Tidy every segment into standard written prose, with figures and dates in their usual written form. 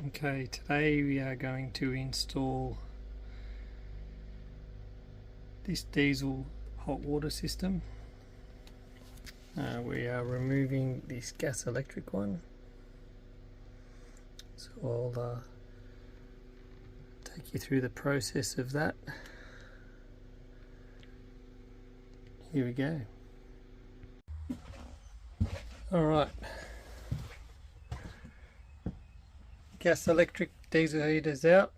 Okay, today we are going to install this diesel hot water system. We are removing this gas electric one, so I'll take you through the process of that. Here we go. Alright, gas electric diesel heaters out.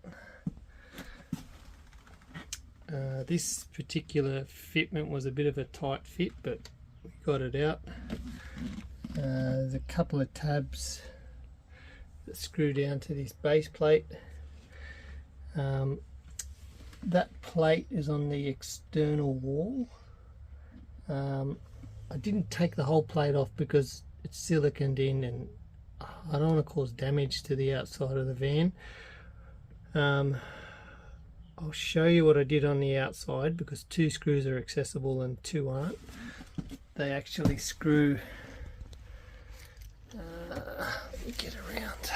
This particular fitment was a bit of a tight fit, but we got it out. There's a couple of tabs that screw down to this base plate. That plate is on the external wall. I didn't take the whole plate off because it's siliconed in and I don't want to cause damage to the outside of the van. I'll show you what I did on the outside because 2 screws are accessible and 2 aren't. They actually screw, let me get around.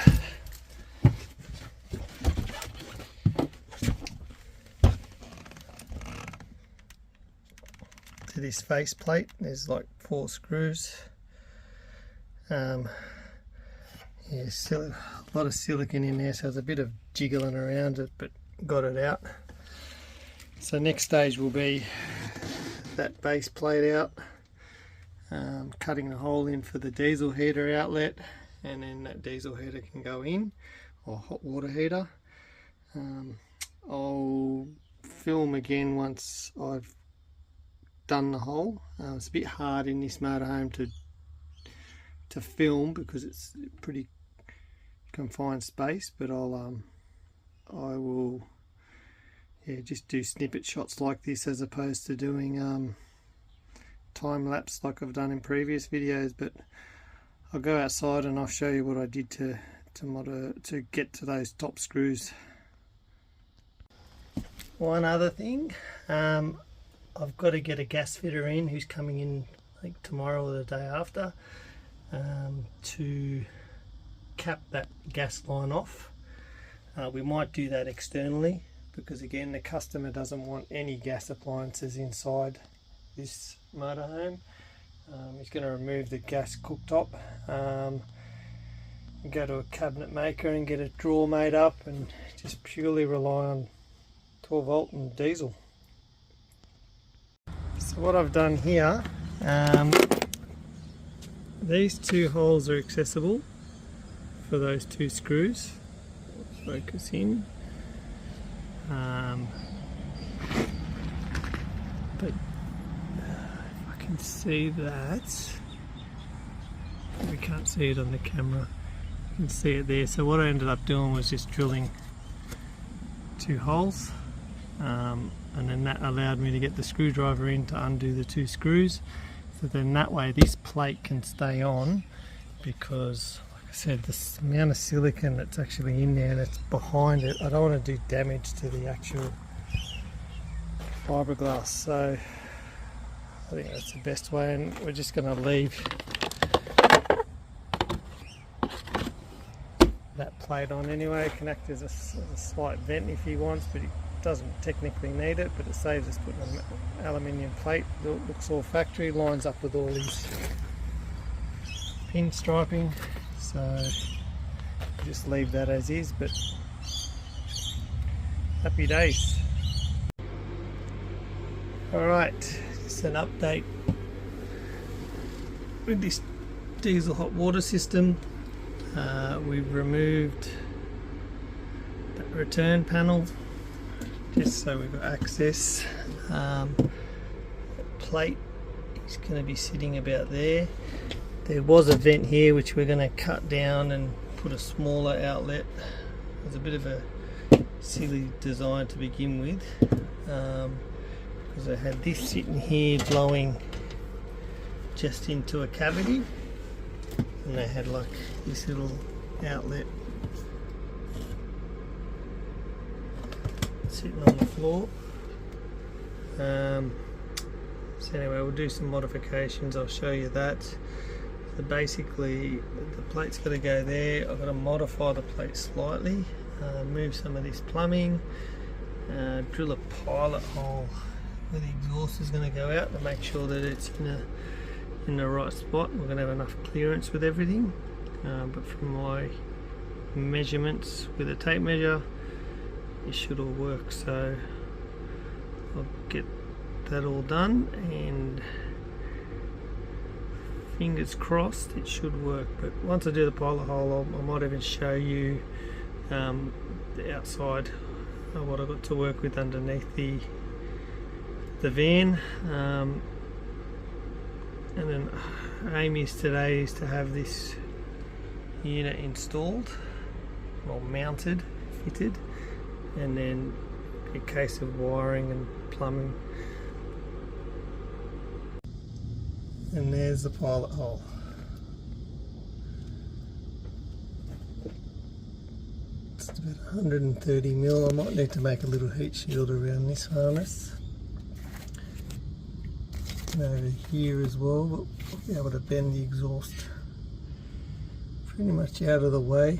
To this face plate, there's like 4 screws. Yeah, still a lot of silicone in there, so there's a bit of jiggling around it, but got it out. So next stage will be that base plate out, cutting a hole in for the diesel heater outlet, and then that diesel heater can go in, or hot water heater. I'll film again once I've done the hole. It's a bit hard in this motorhome to film because it's pretty confined space, but I will just do snippet shots like this as opposed to doing time lapse like I've done in previous videos. But I'll go outside and I'll show you what I did to get to those top screws. One other thing, I've got to get a gas fitter in who's coming in I think tomorrow or the day after to cap that gas line off. We might do that externally because again the customer doesn't want any gas appliances inside this motorhome. He's going to remove the gas cooktop, go to a cabinet maker and get a drawer made up and just purely rely on 12 volt and diesel. So what I've done here, these 2 holes are accessible for those 2 screws. Focus in. But if I can see that, we can't see it on the camera. You can see it there. So what I ended up doing was just drilling 2 holes, and then that allowed me to get the screwdriver in to undo the 2 screws. So then that way this plate can stay on, because like I said, the amount of silicone that's actually in there that's behind it, I don't want to do damage to the actual fiberglass. So I think that's the best way, and we're just going to leave that plate on anyway. It can act as a slight vent if he wants, but he doesn't technically need it, but it saves us putting an aluminium plate that looks all factory, lines up with all these pin striping. So just leave that as is, but happy days. Alright, just an update with this diesel hot water system. We've removed that return panel just so we've got access. The plate is going to be sitting about there. There was a vent here which we're going to cut down and put a smaller outlet. It's a bit of a silly design to begin with, because I had this sitting here blowing just into a cavity, and they had like this little outlet sitting on the floor. So anyway, we'll do some modifications, I'll show you that. So basically the plate's got to go there. I've got to modify the plate slightly, move some of this plumbing, drill a pilot hole where the exhaust is going to go out to make sure that it's in the right spot. We're going to have enough clearance with everything, but from my measurements with a tape measure, it should all work. So I'll get that all done, and fingers crossed it should work. But once I do the pilot hole, I might even show you the outside of what I've got to work with underneath the van. And then aim is today is to have this unit installed or mounted, fitted, and then a case of wiring and plumbing. And there's the pilot hole. It's about 130 mil. I might need to make a little heat shield around this harness. And over here as well, but we'll be able to bend the exhaust pretty much out of the way.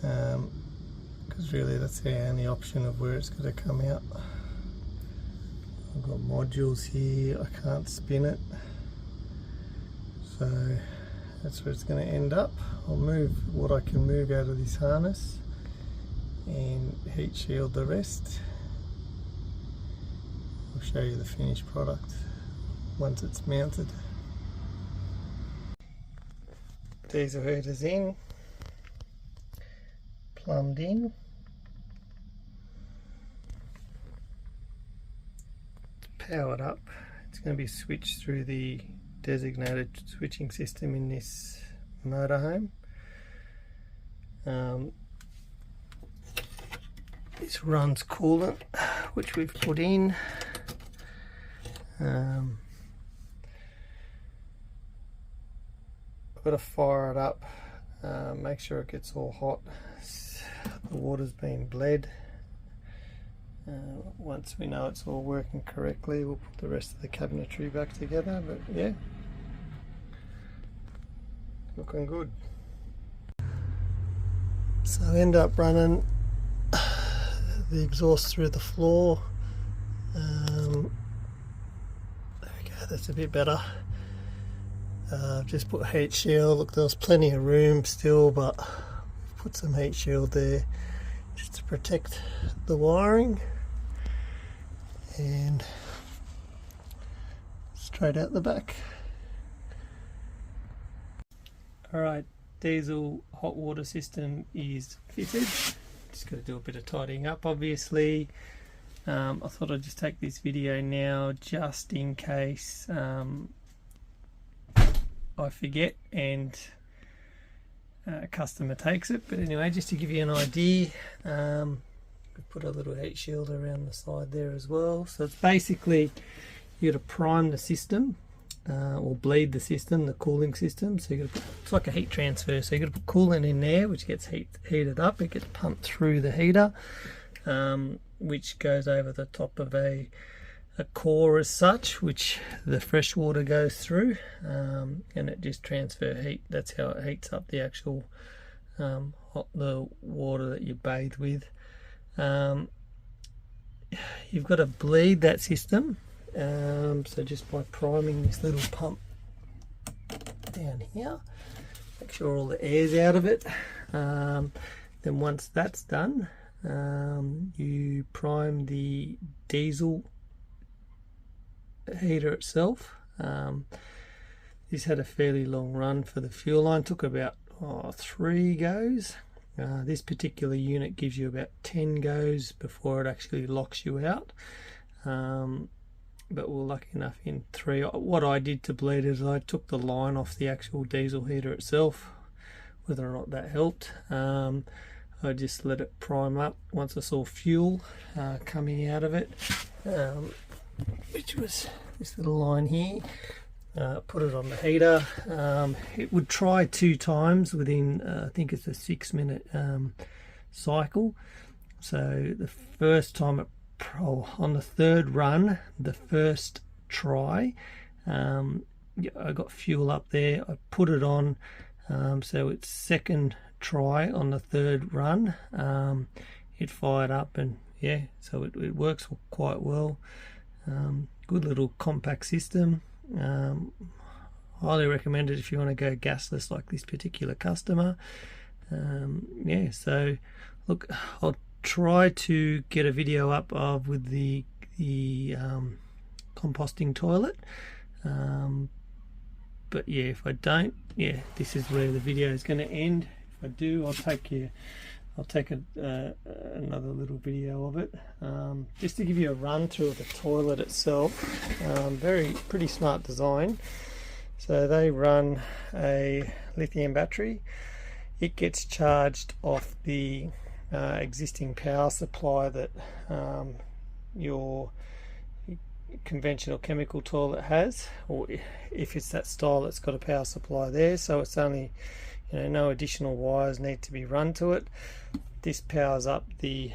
Because really that's the only option of where it's going to come out. I've got modules here, I can't spin it, so that's where it's going to end up. I'll move what I can move out of this harness and heat shield the rest. I'll show you the finished product once it's mounted. Diesel heater's in, plumbed in. Powered up. It's going to be switched through the designated switching system in this motorhome. This runs coolant, which we've put in. I've got to fire it up, make sure it gets all hot. The water's been bled. Once we know it's all working correctly, we'll put the rest of the cabinetry back together. But yeah, looking good. So I end up running the exhaust through the floor. There we go, that's a bit better. I've just put heat shield. Look, there was plenty of room still, but put some heat shield there just to protect the wiring. And straight out the back. Alright, diesel hot water system is fitted. Just got to do a bit of tidying up, obviously. I thought I'd just take this video now just in case I forget and a customer takes it. But anyway, just to give you an idea, put a little heat shield around the side there as well. So it's basically you got to prime the system or bleed the system, the cooling system. So you got to put, it's like a heat transfer. So you got to put coolant in there, which gets heated up. It gets pumped through the heater, which goes over the top of a core as such, which the fresh water goes through, and it just transfer heat. That's how it heats up the actual the water that you bathe with. You've got to bleed that system, so just by priming this little pump down here, make sure all the air's out of it. Then once that's done, you prime the diesel heater itself. This had a fairly long run for the fuel line, took about 3 goes. This particular unit gives you about 10 goes before it actually locks you out, but we're lucky enough in 3. What I did to bleed is I took the line off the actual diesel heater itself. Whether or not that helped, I just let it prime up once I saw fuel coming out of it, which was this little line here. Put it on the heater. It would try 2 times within I think it's a 6-minute cycle. So the first time on the 3rd run, the first try, I got fuel up there. I put it on, so it's second try on the third run. It fired up, and yeah, so it works quite well. Good little compact system. Highly recommend it if you want to go gasless like this particular customer. Yeah, so look, I'll try to get a video up of with the composting toilet. But yeah, if I don't, yeah, this is where the video is going to end. If I do, I'll take another little video of it, just to give you a run through of the toilet itself. Pretty smart design. So they run a lithium battery. It gets charged off the existing power supply that your conventional chemical toilet has, or if it's that style, it's got a power supply there, so it's only, no additional wires need to be run to it. This powers up the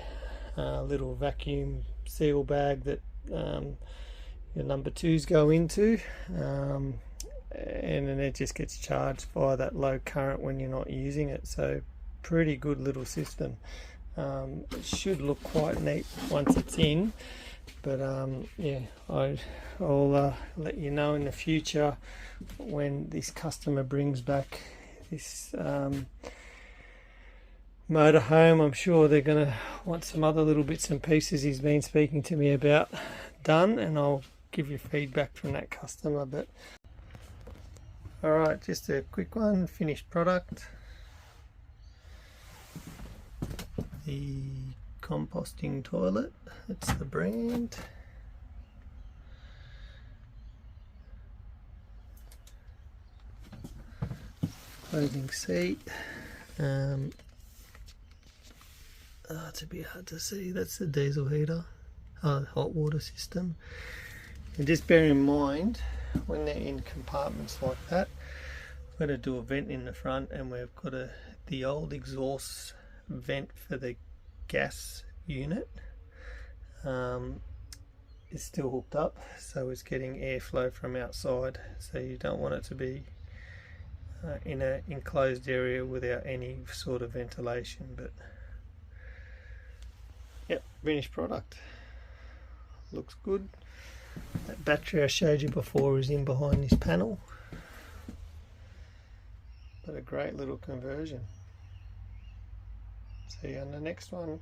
little vacuum seal bag that your number 2s go into, and then it just gets charged via that low current when you're not using it. So pretty good little system. It should look quite neat once it's in, but yeah, I'll let you know in the future when this customer brings back this motorhome. I'm sure they're going to want some other little bits and pieces he's been speaking to me about done, and I'll give you feedback from that customer. But alright, just a quick one, finished product. The composting toilet, that's the brand. Closing seat. It's a bit hard to see, that's the diesel heater, hot water system. And just bear in mind, when they're in compartments like that, we've got to do a vent in the front, and we've got the old exhaust vent for the gas unit is still hooked up, so it's getting airflow from outside, so you don't want it to be in an enclosed area without any sort of ventilation. But yep, finished product, looks good. That battery I showed you before is in behind this panel, but a great little conversion. See you on the next one.